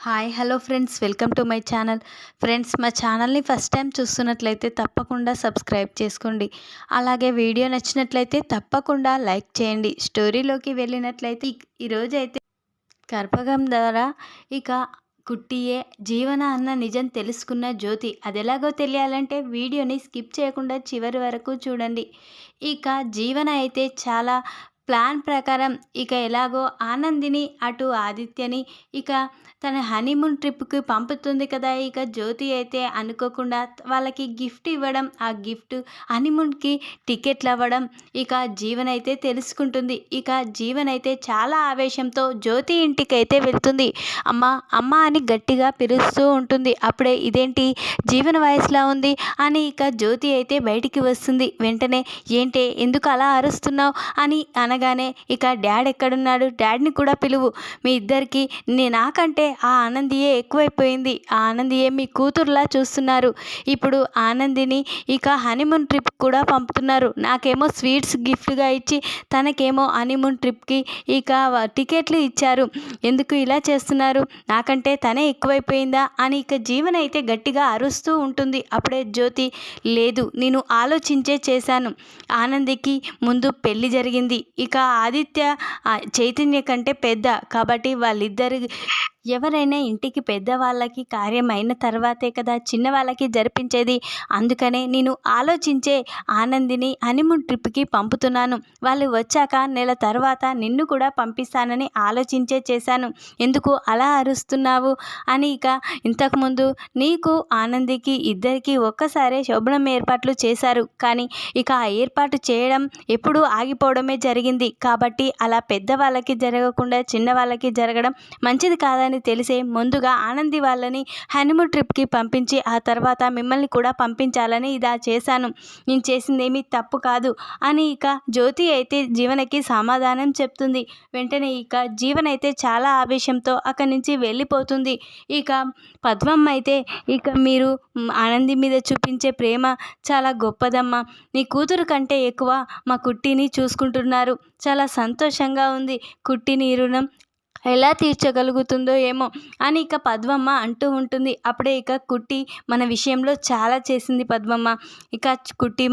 Hi hello friends, welcome to my channel. Friends, మా ఛానల్ని first time చూస్తున్నట్లయితే తప్పకుండా సబ్స్క్రైబ్ చేసుకోండి. అలాగే వీడియో నచ్చినట్లయితే తప్పకుండా లైక్ చేయండి. స్టోరీలోకి వెళ్ళినట్లయితే ఈరోజైతే కర్పగం ద్వారా ఇక కుట్టియే జీవన అన్న నిజం తెలుసుకున్న జ్యోతి. అదెలాగో తెలియాలంటే వీడియోని స్కిప్ చేయకుండా చివరి వరకు చూడండి. ఇక జీవన అయితే చాలా ప్లాన్ ప్రకారం ఇక ఎలాగో ఆనందిని అటు ఆదిత్యని ఇక తన హనీమూన్ ట్రిప్కి పంపుతుంది కదా. ఇక జ్యోతి అయితే అనుకోకుండా వాళ్ళకి గిఫ్ట్ ఇవ్వడం, ఆ గిఫ్ట్ హనీమూన్కి టికెట్లు అవ్వడం ఇక జీవన్ అయితే తెలుసుకుంటుంది. ఇక జీవన్ అయితే చాలా ఆవేశంతో జ్యోతి ఇంటికి అయితే వెళ్తుంది. అమ్మ అమ్మ అని గట్టిగా పిలుస్తూ ఉంటుంది. అప్పుడే ఇదేంటి జీవన వాయిస్లా ఉంది అని ఇక జ్యోతి అయితే బయటికి వస్తుంది. వెంటనే ఏంటే ఎందుకు అలా అరుస్తున్నావు అని అనగానే ఇక డాడ్ ఎక్కడున్నాడు, డాడ్ని కూడా పిలువు, మీ ఇద్దరికి నాకంటే ఆ ఆనందియే ఎక్కువైపోయింది, ఆ ఆనందియే మీ కూతురులా చూస్తున్నారు. ఇప్పుడు ఆనందిని ఇక హనీమూన్ ట్రిప్ కూడా పంపుతున్నారు. నాకేమో స్వీట్స్ గిఫ్ట్గా ఇచ్చి తనకేమో హనీమూన్ ట్రిప్కి ఇక టికెట్లు ఇచ్చారు. ఎందుకు ఇలా చేస్తున్నారు, నాకంటే తనే ఎక్కువైపోయిందా అని ఇక జీవన అయితే గట్టిగా అరుస్తూ ఉంటుంది. అప్పుడే జ్యోతి లేదు, నేను ఆలోచించే చేశాను. ఆనందికి ముందు పెళ్లి జరిగింది. ఇక ఆదిత్య చైతన్య కంటే పెద్ద కాబట్టి వాళ్ళిద్దరు ఎవరైనా ఇంటికి పెద్దవాళ్ళకి కార్యం అయిన తర్వాతే కదా చిన్నవాళ్ళకి జరిపించేది. అందుకనే నేను ఆలోచించే ఆనందిని హనీమూన్ ట్రిప్కి పంపుతున్నాను. వాళ్ళు వచ్చాక నెల తర్వాత నిన్ను కూడా పంపిస్తానని ఆలోచించే చేశాను. ఎందుకు అలా అరుస్తున్నావు అని ఇక ఇంతకుముందు నీకు ఆనందికి ఇద్దరికి ఒక్కసారే శోభనం ఏర్పాట్లు చేశారు. కానీ ఇక ఆ ఏర్పాటు చేయడం ఎప్పుడూ ఆగిపోవడమే జరిగింది. కాబట్టి అలా పెద్దవాళ్ళకి జరగకుండా చిన్నవాళ్ళకి జరగడం మంచిది కాదని తెలిసే ముందుగా ఆనంది వాళ్ళని హనీమూన్ ట్రిప్కి పంపించి ఆ తర్వాత మిమ్మల్ని కూడా పంపించాలని ఇలా చేశాను. నేను చేసిందేమీ తప్పు కాదు అని ఇక జ్యోతి అయితే జీవనకి సమాధానం చెప్తుంది. వెంటనే ఇక జీవన్ అయితే చాలా ఆవేశంతో అక్కడి నుంచి వెళ్ళిపోతుంది. ఇక పద్మమ్మ అయితే ఇక మీరు ఆనంది మీద చూపించే ప్రేమ చాలా గొప్పదమ్మా, నీ కూతురు కంటే ఎక్కువ మా కుట్టిని చూసుకుంటున్నారు, చాలా సంతోషంగా ఉంది, కుట్టిని రుణం ఎలా తీర్చగలుగుతుందో ఏమో అని ఇక పద్మమ్మ అంటూ ఉంటుంది. అప్పుడే ఇక కుట్టి మన విషయంలో చాలా చేసింది పద్మమ్మ. ఇక కుట్టి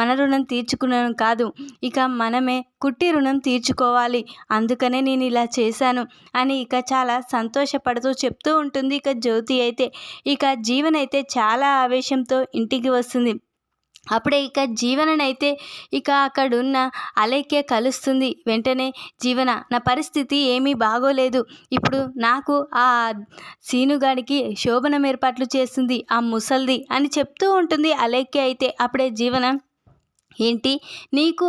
మన రుణం తీర్చుకున్నాను కాదు, ఇక మనమే కుట్టి రుణం తీర్చుకోవాలి, అందుకనే నేను ఇలా చేశాను అని ఇక చాలా సంతోషపడుతూ చెప్తూ ఉంటుంది. ఇక జ్యోతి అయితే ఇక జీవన్ అయితే చాలా ఆవేశంతో ఇంటికి వస్తుంది. అప్పుడే ఇక జీవననైతే ఇక అక్కడున్న అలేఖ్య కలుస్తుంది. వెంటనే జీవన, నా పరిస్థితి ఏమీ బాగోలేదు, ఇప్పుడు నాకు ఆ సీనుగాడికి శోభనం ఏర్పాట్లు చేస్తుంది ఆ ముసల్ది అని చెప్తూ ఉంటుంది అలేఖ్య అయితే. అప్పుడే జీవన ఏంటి నీకు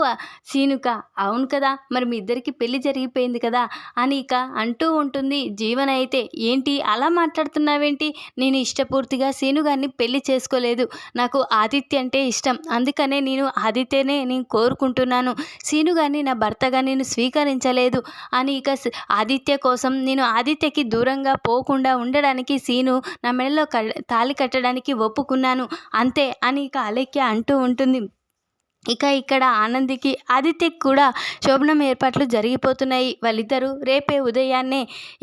సీనుక, అవును కదా, మరి మీ ఇద్దరికి పెళ్లి జరిగిపోయింది కదా అని ఇక అంటూ ఉంటుంది. జీవన అయితే ఏంటి అలా మాట్లాడుతున్నావేంటి, నేను ఇష్టపూర్తిగా సీను గారిని పెళ్లి చేసుకోలేదు, నాకు ఆదిత్య అంటే ఇష్టం, అందుకనే నేను ఆదిత్యనే నేను కోరుకుంటున్నాను, సీను గారిని నా భర్తగా నేను స్వీకరించలేదు అని ఇక ఆదిత్య కోసం నేను ఆదిత్యకి దూరంగా పోకుండా ఉండడానికి సీను నా మెడలో తాళి కట్టడానికి ఒప్పుకున్నాను అంతే అని ఇక అలేఖ్య అంటూ ఉంటుంది. ఇక ఇక్కడ ఆనందికి ఆదిత్యకి కూడా శోభనం ఏర్పాట్లు జరిగిపోతున్నాయి. వాళ్ళిద్దరూ రేపే ఉదయాన్నే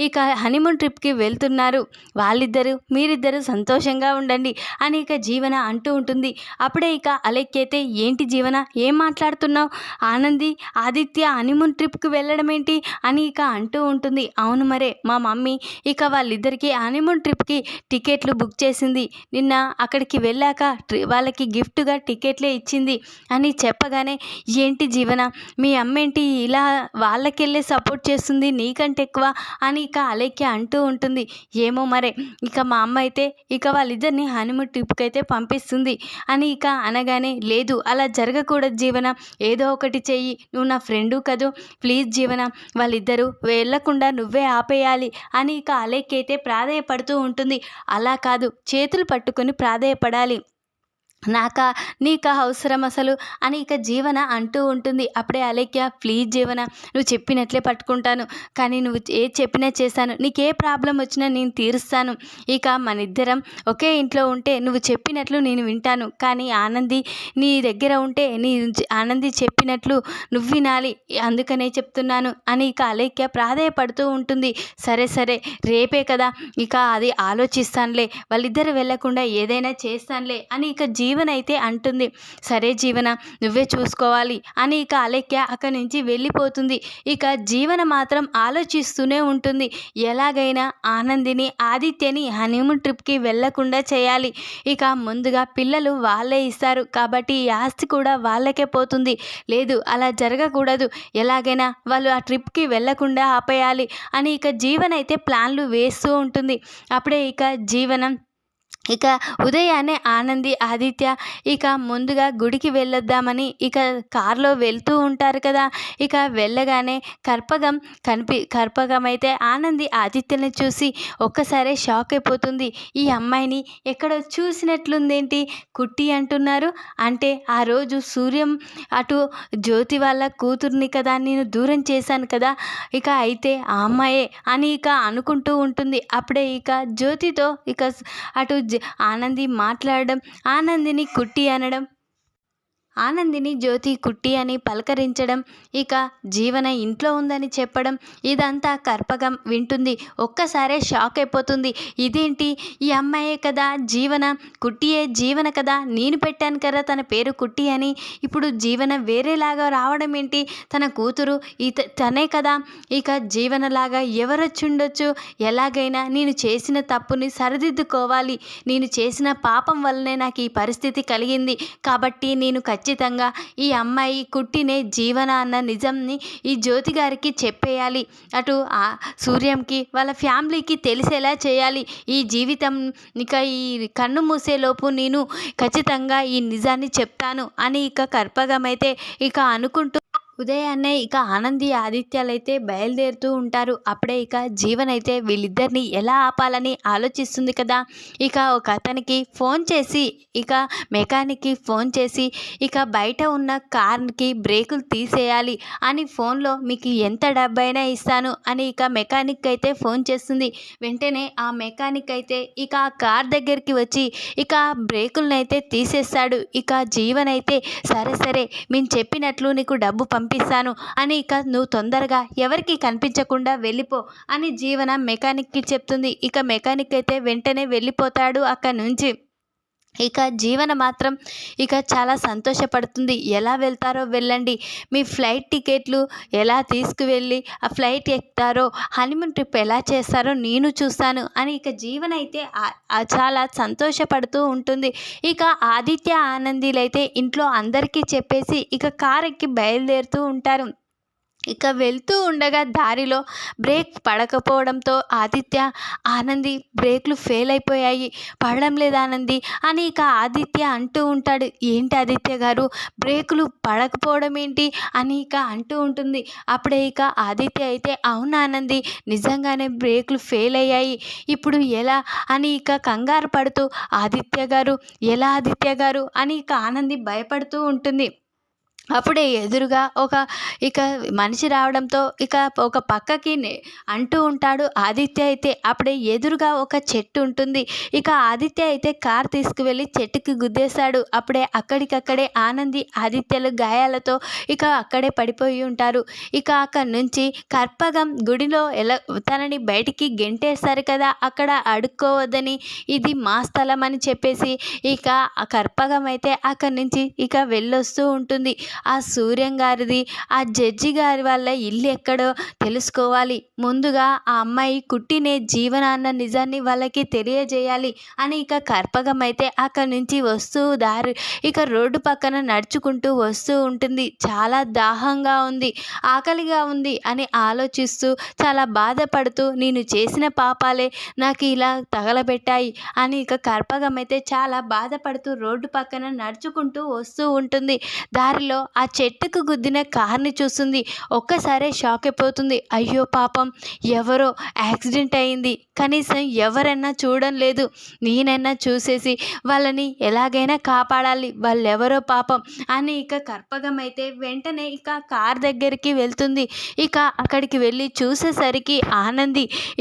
ఇక హనీమూన్ ట్రిప్కి వెళ్తున్నారు. మీరిద్దరూ సంతోషంగా ఉండండి అని ఇక జీవన అంటూ ఉంటుంది. అప్పుడే ఇక అలేఖ్య అయితే ఏంటి జీవన ఏం మాట్లాడుతున్నావు, ఆనంది ఆదిత్య హనీమూన్ ట్రిప్కి వెళ్ళడం ఏంటి అని ఇక అంటూ ఉంటుంది. అవును మరే, మా మమ్మీ ఇక వాళ్ళిద్దరికీ హనీమూన్ ట్రిప్కి టికెట్లు బుక్ చేసింది, నిన్న అక్కడికి వెళ్ళాక వాళ్ళకి గిఫ్ట్గా టికెట్లే ఇచ్చింది అని చెప్పగానే ఏంటి జీవన, మీ అమ్మ ఏంటి ఇలా వాళ్ళకెళ్ళే సపోర్ట్ చేస్తుంది నీకంటే ఎక్కువ అని ఇక అలేఖ్య అంటూ ఉంటుంది. ఏమో మరే, ఇక మా అమ్మ అయితే ఇక వాళ్ళిద్దరిని హనీమూన్ ట్రిప్కి అయితే పంపిస్తుంది అని ఇక అనగానే లేదు అలా జరగకూడదు జీవన, ఏదో ఒకటి చెయ్యి, నువ్వు నా ఫ్రెండు కదూ, ప్లీజ్ జీవన వాళ్ళిద్దరూ వెళ్ళకుండా నువ్వే ఆపేయాలి అని ఇక అలేఖ్య అయితే ప్రాధేయపడుతూ ఉంటుంది. అలా కాదు, చేతులు పట్టుకొని ప్రాధేయపడాలి, నాకా నీకా అవసరం అసలు అని ఇక జీవన అంటూ ఉంటుంది. అప్పుడే అలేఖ్య, ప్లీజ్ జీవన, నువ్వు చెప్పినట్లే పట్టుకుంటాను. కానీ నువ్వు ఏది చెప్పినా చేశాను. నీకే ప్రాబ్లం వచ్చినా నేను తీరుస్తాను. ఇక మనిద్దరం ఒకే ఇంట్లో ఉంటే నువ్వు చెప్పినట్లు నేను వింటాను. కానీ ఆనంది నీ దగ్గర ఉంటే ఆనంది చెప్పినట్లు నువ్వు వినాలి. అందుకనే చెప్తున్నాను అని ఇక అలేఖ్య ప్రాధేయపడుతూ ఉంటుంది. సరే సరే, రేపే కదా, ఇక అది ఆలోచిస్తానులే, వాళ్ళిద్దరు వెళ్ళకుండా ఏదైనా చేస్తానులే అని ఇక జీవన అయితే అంటుంది. సరే జీవన, నువ్వే చూసుకోవాలి అని ఇక అలేఖ్య అక్కడి నుంచి వెళ్ళిపోతుంది. ఇక జీవన మాత్రం ఆలోచిస్తూనే ఉంటుంది. ఎలాగైనా ఆనందిని, ఆదిత్యని హనీమూన్ ట్రిప్కి వెళ్ళకుండా చేయాలి. ఇక ముందుగా పిల్లలు వాళ్ళే ఇస్తారు కాబట్టి ఈ ఆస్తి కూడా వాళ్ళకే పోతుంది. లేదు, అలా జరగకూడదు, ఎలాగైనా వాళ్ళు ఆ ట్రిప్కి వెళ్ళకుండా ఆపేయాలి అని ఇక జీవన అయితే ప్లాన్లు వేస్తూ ఉంటుంది. అప్పుడే ఇక జీవనం ఇక ఉదయాన్నే ఆనంది, ఆదిత్య ఇక ముందుగా గుడికి వెళ్ళొద్దామని ఇక కారులో వెళ్తూ ఉంటారు కదా. ఇక వెళ్ళగానే కర్పగం అయితే ఆనంది ఆదిత్యని చూసి ఒక్కసారే షాక్ అయిపోతుంది. ఈ అమ్మాయిని ఎక్కడో చూసినట్లుందేంటి, కుట్టి అంటున్నారు అంటే ఆ రోజు సూర్యం అటు జ్యోతి వాళ్ళ కూతుర్ని కదా నేను దూరం చేశాను కదా, ఇక అయితే ఆ అమ్మాయే అని ఇక అనుకుంటూ ఉంటుంది. అప్పుడే ఇక జ్యోతితో ఇక అటు ఆనంది మాట్లాడడం, ఆనందిని కుట్టి అనడం, ఆనందిని జ్యోతి కుట్టి అని పలకరించడం, ఇక జీవన ఇంట్లో ఉందని చెప్పడం, ఇదంతా కర్పగం వింటుంది. ఒక్కసారే షాక్ అయిపోతుంది. ఇదేంటి, ఈ అమ్మాయే కదా జీవన, కుట్టియే జీవన కదా, నేను పెట్టాను కదా తన పేరు కుట్టి అని, ఇప్పుడు జీవన వేరేలాగా రావడం ఏంటి, తన కూతురు తనే కదా, ఇక జీవనలాగా ఎవరొచ్చుండొచ్చు, ఎలాగైనా నేను చేసిన తప్పుని సరిదిద్దుకోవాలి, నేను చేసిన పాపం వల్లనే నాకు ఈ పరిస్థితి కలిగింది కాబట్టి నేను ఖచ్చితంగా ఈ అమ్మాయి కుట్టినే జీవన అన్న నిజంని ఈ జ్యోతి గారికి చెప్పేయాలి. అటు సూర్యంకి వాళ్ళ ఫ్యామిలీకి తెలిసేలా చేయాలి. ఈ జీవితం ఇక ఈ కన్ను మూసేలోపు నేను ఖచ్చితంగా ఈ నిజాన్ని చెప్తాను అని ఇక కర్పగమైతే ఇక అనుకుంటూ ఉదయాన్నే ఇక ఆనంది, ఆదిత్యాలైతే బయలుదేరుతూ ఉంటారు. అప్పుడే ఇక జీవన్ అయితే వీళ్ళిద్దరిని ఎలా ఆపాలని ఆలోచిస్తుంది కదా. ఇక ఒక అతనికి ఫోన్ చేసి ఇక మెకానిక్కి ఫోన్ చేసి ఇక బయట ఉన్న కార్కి బ్రేకులు తీసేయాలి అని ఫోన్లో మీకు ఎంత డబ్బైనా ఇస్తాను అని ఇక మెకానిక్ అయితే ఫోన్ చేస్తుంది. వెంటనే ఆ మెకానిక్ అయితే ఇక ఆ కార్ దగ్గరికి వచ్చి ఇక బ్రేకులను అయితే తీసేస్తాడు. ఇక జీవన్ అయితే సరే సరే, మేము చెప్పినట్లు నీకు డబ్బు పంపిస్తాను అని ఇక నువ్వు తొందరగా ఎవరికి కనిపించకుండా వెళ్ళిపో అని జీవన మెకానిక్కి చెప్తుంది. ఇక మెకానిక్ అయితే వెంటనే వెళ్ళిపోతాడు అక్కడి నుంచి. ఇక జీవన మాత్రం ఇక చాలా సంతోషపడుతుంది. ఎలా వెళ్తారో వెళ్ళండి, మీ ఫ్లైట్ టికెట్లు ఎలా తీసుకువెళ్ళి ఆ ఫ్లైట్ ఎక్కుతారో, హనీమూన్ ట్రిప్ ఎలా చేస్తారో నేను చూస్తాను అని ఇక జీవన అయితే చాలా సంతోషపడుతూ ఉంటుంది. ఇక ఆదిత్య, ఆనందీలైతే ఇంట్లో అందరికీ చెప్పేసి ఇక కార్ ఎక్కి బయలుదేరుతూ ఉంటారు. ఇక వెళ్తూ ఉండగా దారిలో బ్రేక్ పడకపోవడంతో ఆదిత్య, ఆనంది బ్రేక్లు ఫెయిల్ అయిపోయాయి, పడడం లేదు ఆనంది అని ఇక ఆదిత్య అంటూ ఉంటాడు. ఏంటి ఆదిత్య గారు, బ్రేకులు పడకపోవడం ఏంటి అని ఇక అంటూ ఉంటుంది. అప్పుడే ఇక ఆదిత్య అయితే అవును ఆనంది, నిజంగానే బ్రేకులు ఫెయిల్ అయ్యాయి, ఇప్పుడు ఎలా అని ఇక కంగారు పడుతూ ఆదిత్య గారు, ఎలా ఆదిత్య గారు అని ఇక ఆనంది భయపడుతూ ఉంటుంది. అప్పుడే ఎదురుగా ఇక మనిషి రావడంతో ఇక ఒక పక్కకి అంటూ ఉంటాడు ఆదిత్య అయితే. అప్పుడే ఎదురుగా ఒక చెట్టు ఉంటుంది. ఇక ఆదిత్య అయితే కార్ తీసుకువెళ్ళి చెట్టుకి గుద్దేశాడు. అప్పుడే అక్కడికక్కడే ఆనంది, ఆదిత్యలు గాయాలతో ఇక అక్కడే పడిపోయి ఉంటారు. ఇక అక్కడి నుంచి కర్పగం గుడిలో తనని బయటికి గెంటేస్తారు కదా, అక్కడ అడుక్కోవద్దని, ఇది మా స్థలం అని చెప్పేసి ఇక ఆ కర్పగం అయితే అక్కడి నుంచి ఇక వెళ్ళొస్తూ ఉంటుంది. ఆ సూర్యం గారిది, ఆ జడ్జి గారి వాళ్ళ ఇల్లు ఎక్కడో తెలుసుకోవాలి, ముందుగా ఆ అమ్మాయి కుట్టినే జీవన అన్న నిజాన్ని వాళ్ళకి తెలియజేయాలి అని ఇక కర్పగం అయితే అక్కడి నుంచి వస్తూ ఇక రోడ్డు పక్కన నడుచుకుంటూ వస్తూ ఉంటుంది. చాలా దాహంగా ఉంది, ఆకలిగా ఉంది అని ఆలోచిస్తూ చాలా బాధపడుతూ నేను చేసిన పాపాలే నాకు ఇలా తగలబెట్టాయి అని ఇక కర్పగం అయితే చాలా బాధపడుతూ రోడ్డు పక్కన నడుచుకుంటూ వస్తూ ఉంటుంది. దారిలో ఆ చెట్టుకు గుద్దిన కార్ని చూస్తుంది. ఒక్కసారే షాక్ అయిపోతుంది. అయ్యో పాపం, ఎవరో యాక్సిడెంట్ అయింది, కనీసం ఎవరన్నా చూడడం లేదు, నేనైనా చూసేసి వాళ్ళని ఎలాగైనా కాపాడాలి, వాళ్ళెవరో పాపం అని ఇక కర్పగం అయితే వెంటనే ఇక కార్ దగ్గరికి వెళ్తుంది. ఇక అక్కడికి వెళ్ళి చూసేసరికి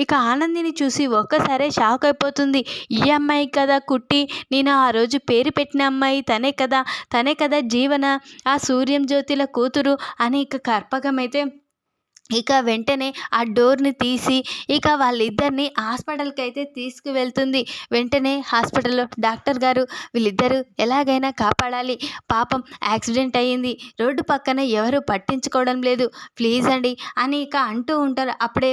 ఇక ఆనందిని చూసి ఒక్కసారే షాక్ అయిపోతుంది. ఈ అమ్మాయి కదా కుట్టి, నేను ఆ రోజు పేరు పెట్టిన అమ్మాయి తనే కదా జీవన, ఆ సూర్యం జ్యోతిల కూతురు అని ఇక కర్పగం అయితే ఇక వెంటనే ఆ డోర్ని తీసి ఇక వాళ్ళిద్దరిని హాస్పిటల్కి అయితే తీసుకువెళ్తుంది. వెంటనే హాస్పిటల్లో డాక్టర్ గారు, వీళ్ళిద్దరూ ఎలాగైనా కాపాడాలి, పాపం యాక్సిడెంట్ అయ్యింది, రోడ్డు పక్కన ఎవరు పట్టించుకోవడం లేదు, ప్లీజ్ అండి అని ఇక అంటూ ఉంటారు. అప్పుడే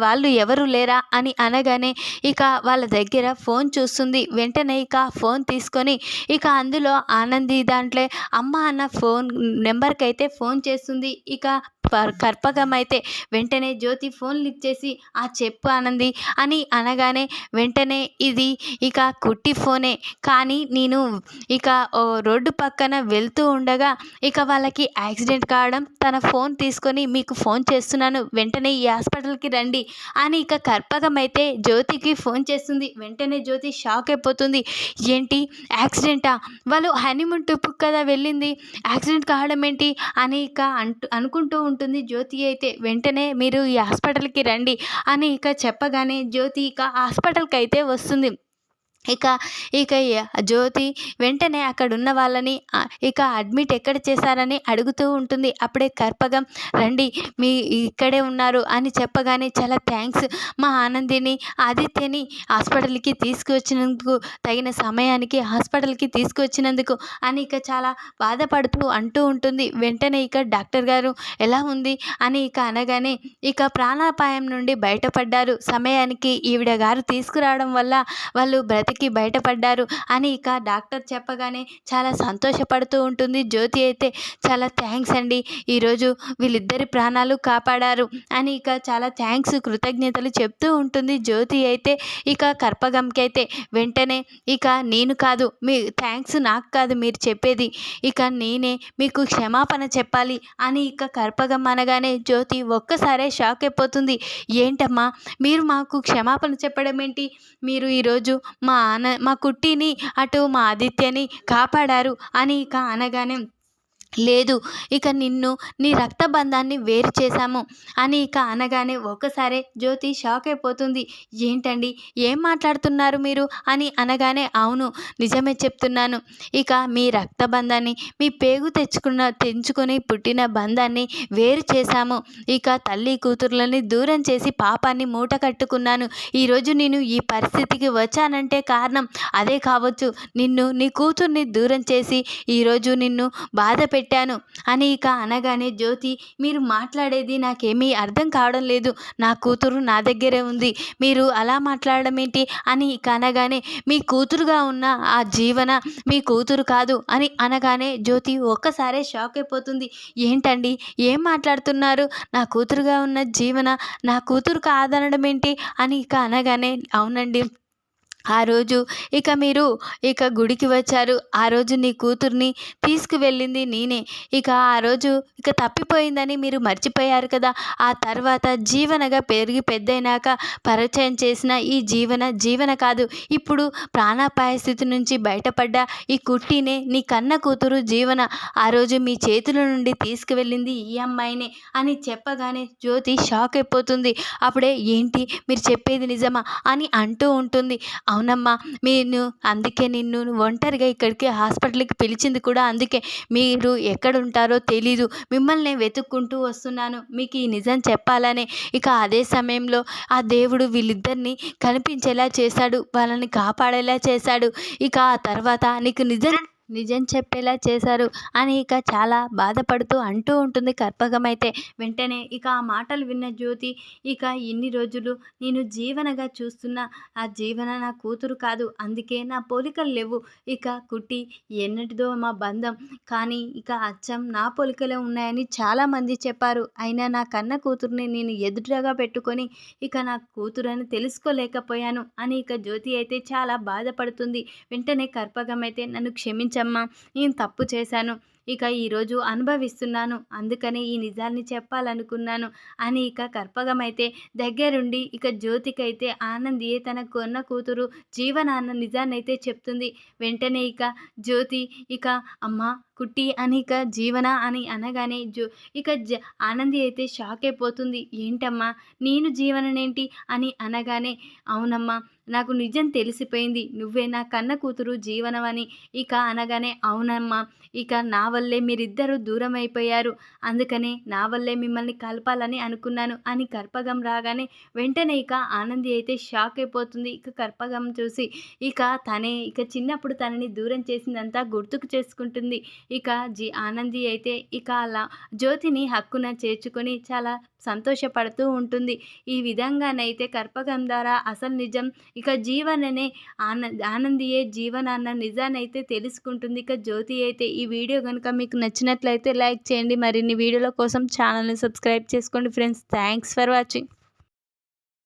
వాళ్ళు ఎవరు లేరా అని అనగానే ఇక వాళ్ళ దగ్గర ఫోన్ చూస్తుంది. వెంటనే ఇక ఫోన్ తీసుకొని ఇక అందులో ఆనంది దాంట్లో అమ్మ అన్న ఫోన్ నెంబర్కి అయితే ఫోన్ చేస్తుంది. ఇక కర్పగం అయితే వెంటనే జ్యోతి ఫోన్ లిఫ్ట్ చేసి ఆ చెప్పు ఆనంది అని అనగానే వెంటనే ఇది ఇక కుట్టి ఫోనే, కానీ నేను ఇక రోడ్డు పక్కన వెళ్తూ ఉండగా ఇక వాళ్ళకి యాక్సిడెంట్ కావడం, తన ఫోన్ తీసుకొని మీకు ఫోన్ చేస్తున్నాను, వెంటనే ఈ హాస్పిటల్కి రండి అని ఇక కర్పగం అయితే జ్యోతికి ఫోన్ చేస్తుంది. వెంటనే జ్యోతి షాక్ అయిపోతుంది. ఏంటి యాక్సిడెంటా, వాళ్ళు హనీమూన్ ట్రిప్కి కదా వెళ్ళింది, యాక్సిడెంట్ కావడం ఏంటి అని ఇక అనుకుంటూ ఉంటుంది జ్యోతి అయితే. వెంటనే మీరు ఈ హాస్పిటల్కి రండి అని ఇక చెప్పగానే జ్యోతి ఇక హాస్పిటల్కి అయితే వస్తుంది. ఇక ఇక జ్యోతి వెంటనే అక్కడున్న వాళ్ళని ఇక అడ్మిట్ ఎక్కడ చేశారని అడుగుతూ ఉంటుంది. అప్పుడే కర్పగం, రండి మీ ఇక్కడే ఉన్నారు అని చెప్పగానే చాలా థ్యాంక్స్, మా ఆనందిని ఆదిత్యని హాస్పిటల్కి తీసుకువచ్చినందుకు, తగిన సమయానికి హాస్పిటల్కి తీసుకువచ్చినందుకు అని ఇక చాలా బాధపడుతూ అంటూ ఉంటుంది. వెంటనే ఇక డాక్టర్ గారు ఎలా ఉంది అని ఇక అనగానే ఇక ప్రాణాపాయం నుండి బయటపడ్డారు, సమయానికి ఈవిడ గారు తీసుకురావడం వల్ల వాళ్ళు బ్రతికి బయటపడ్డారు అని ఇక డాక్టర్ చెప్పగానే చాలా సంతోషపడుతూ ఉంటుంది జ్యోతి అయితే. చాలా థ్యాంక్స్ అండి, ఈరోజు వీళ్ళిద్దరి ప్రాణాలు కాపాడారు అని ఇక చాలా థ్యాంక్స్, కృతజ్ఞతలు చెప్తూ ఉంటుంది జ్యోతి అయితే. ఇక కర్పగంకి అయితే వెంటనే ఇక నేను కాదు, మీ థ్యాంక్స్ నాకు కాదు మీరు చెప్పేది, ఇక నేనే మీకు క్షమాపణ చెప్పాలి అని ఇక కర్పగం అనగానే జ్యోతి ఒక్కసారే షాక్ అయిపోతుంది. ఏంటమ్మా మీరు మాకు క్షమాపణ చెప్పడం ఏంటి, మీరు ఈరోజు మా కుట్టిని అటు మా ఆదిత్యని కాపాడారు అని ఇక అనగానే, లేదు ఇక నిన్ను నీ రక్తబంధాన్ని వేరు చేశాము అని ఇక అనగానే ఒక్కసారే జ్యోతి షాక్ అయిపోతుంది. ఏంటండి ఏం మాట్లాడుతున్నారు మీరు అని అనగానే, అవును నిజమే చెప్తున్నాను, ఇక మీ రక్తబంధాన్ని, మీ పేగు తెంచుకొని పుట్టిన బంధాన్ని వేరు చేశాము, ఇక తల్లి కూతుర్లని దూరం చేసి పాపాన్ని మూట కట్టుకున్నాను, ఈరోజు నేను ఈ పరిస్థితికి వచ్చానంటే కారణం అదే కావచ్చు, నీ కూతుర్ని దూరం చేసి ఈరోజు నిన్ను బాధ పెట్టాను అని ఇక అనగానే, జ్యోతి మీరు మాట్లాడేది నాకేమీ అర్థం కావడం లేదు, నా కూతురు నా దగ్గరే ఉంది, మీరు అలా మాట్లాడడం ఏంటి అని ఇక అనగానే, మీ కూతురుగా ఉన్న ఆ జీవన మీ కూతురు కాదు అని అనగానే జ్యోతి ఒక్కసారే షాక్ అయిపోతుంది. ఏంటండి ఏం మాట్లాడుతున్నారు, నా కూతురుగా ఉన్న జీవన నా కూతురు కాదనడం ఏంటి అని ఇక అనగానే, అవునండి ఆ రోజు ఇక మీరు ఇక గుడికి వచ్చారు, ఆ రోజు నీ కూతుర్ని తీసుకువెళ్ళింది నేనే, ఇక ఆ రోజు ఇక తప్పిపోయిందని మీరు మర్చిపోయారు కదా, ఆ తర్వాత జీవనగా పెరిగి పెద్దయినాక పరిచయం చేసిన ఈ జీవన కాదు, ఇప్పుడు ప్రాణాపాయ స్థితి నుంచి బయటపడ్డ ఈ కుట్టినే నీ కన్న కూతురు జీవన, ఆ రోజు మీ చేతుల నుండి తీసుకువెళ్ళింది ఈ అమ్మాయినే అని చెప్పగానే జ్యోతి షాక్ అయిపోతుంది. అప్పుడే ఏంటి మీరు చెప్పేది నిజమా అని అంటూ ఉంటుంది. అవునమ్మా, అందుకే నిన్ను ఒంటరిగా ఇక్కడికి హాస్పిటల్కి పిలిచింది కూడా అందుకే, మీరు ఎక్కడుంటారో తెలీదు, మిమ్మల్ని వెతుక్కుంటూ వస్తున్నాను మీకు ఈ నిజం చెప్పాలనే, ఇక అదే సమయంలో ఆ దేవుడు వీళ్ళిద్దరిని కనిపించేలా చేశాడు, వాళ్ళని కాపాడేలా చేశాడు, ఇక ఆ తర్వాత నీకు నిజం చెప్పేలా చేశారు అని ఇక చాలా బాధపడుతూ అంటూ ఉంటుంది కర్పగం అయితే. వెంటనే ఇక ఆ మాటలు విన్న జ్యోతి, ఇక ఇన్ని రోజులు నేను జీవనగా చూస్తున్న ఆ జీవన నా కూతురు కాదు, అందుకే నా పోలికలు లేవు, ఇక కుట్టి ఎన్నటిదో మా బంధం, కానీ ఇక అచ్చం నా పోలికలే ఉన్నాయని చాలామంది చెప్పారు, అయినా నా కన్న కూతుర్ని నేను ఎదురుగా పెట్టుకొని ఇక నా కూతురు అని తెలుసుకోలేకపోయాను అని ఇక జ్యోతి అయితే చాలా బాధపడుతుంది. వెంటనే కర్పగం అయితే, నన్ను క్షమించమ్మా, నేను తప్పు చేశాను, ఇక ఈరోజు అనుభవిస్తున్నాను. అందుకనే ఈ నిజాన్ని చెప్పాలనుకున్నాను అని ఇక కర్పగం అయితే దగ్గరుండి ఇక జ్యోతికైతే ఆనందియే తన కొన్న కూతురు జీవన అన్న నిజాన్నైతే చెప్తుంది. వెంటనే ఇక జ్యోతి ఇక అమ్మ కుట్టి అని ఇక జీవన అని అనగానే ఇక ఆనంది అయితే షాక్ అయిపోతుంది. ఏంటమ్మా నేను జీవననేంటి అని అనగానే అవునమ్మా నాకు నిజం తెలిసిపోయింది. నువ్వే నా కన్న కూతురు జీవనమని ఇక అనగానే అవునమ్మా ఇక నా వల్లే మీరిద్దరూ దూరం అయిపోయారు. అందుకనే నా వల్లే మిమ్మల్ని కలపాలని అనుకున్నాను అని కర్పగం రాగానే వెంటనే ఇక ఆనంది అయితే షాక్ అయిపోతుంది. ఇక కర్పగం చూసి ఇక తనే ఇక చిన్నప్పుడు తనని దూరం చేసిందంతా గుర్తుకు చేసుకుంటుంది. ఇక ఆనంది అయితే ఇక అలా జ్యోతిని హక్కున చేర్చుకొని చాలా సంతోషపడుతూ ఉంటుంది. ఈ విధంగానైతే కర్పగం ద్వారా అసలు నిజం ఇక జీవననే ఆనందియే జీవన అన్న నిజానైతే తెలుసుకుంటుంది. ఇక జ్యోతి అయితే ఈ వీడియో కనుక మీకు నచ్చినట్లయితే లైక్ చేయండి. మరిన్ని వీడియోల కోసం ఛానల్ని సబ్స్క్రైబ్ చేసుకోండి ఫ్రెండ్స్. Thanks for watching.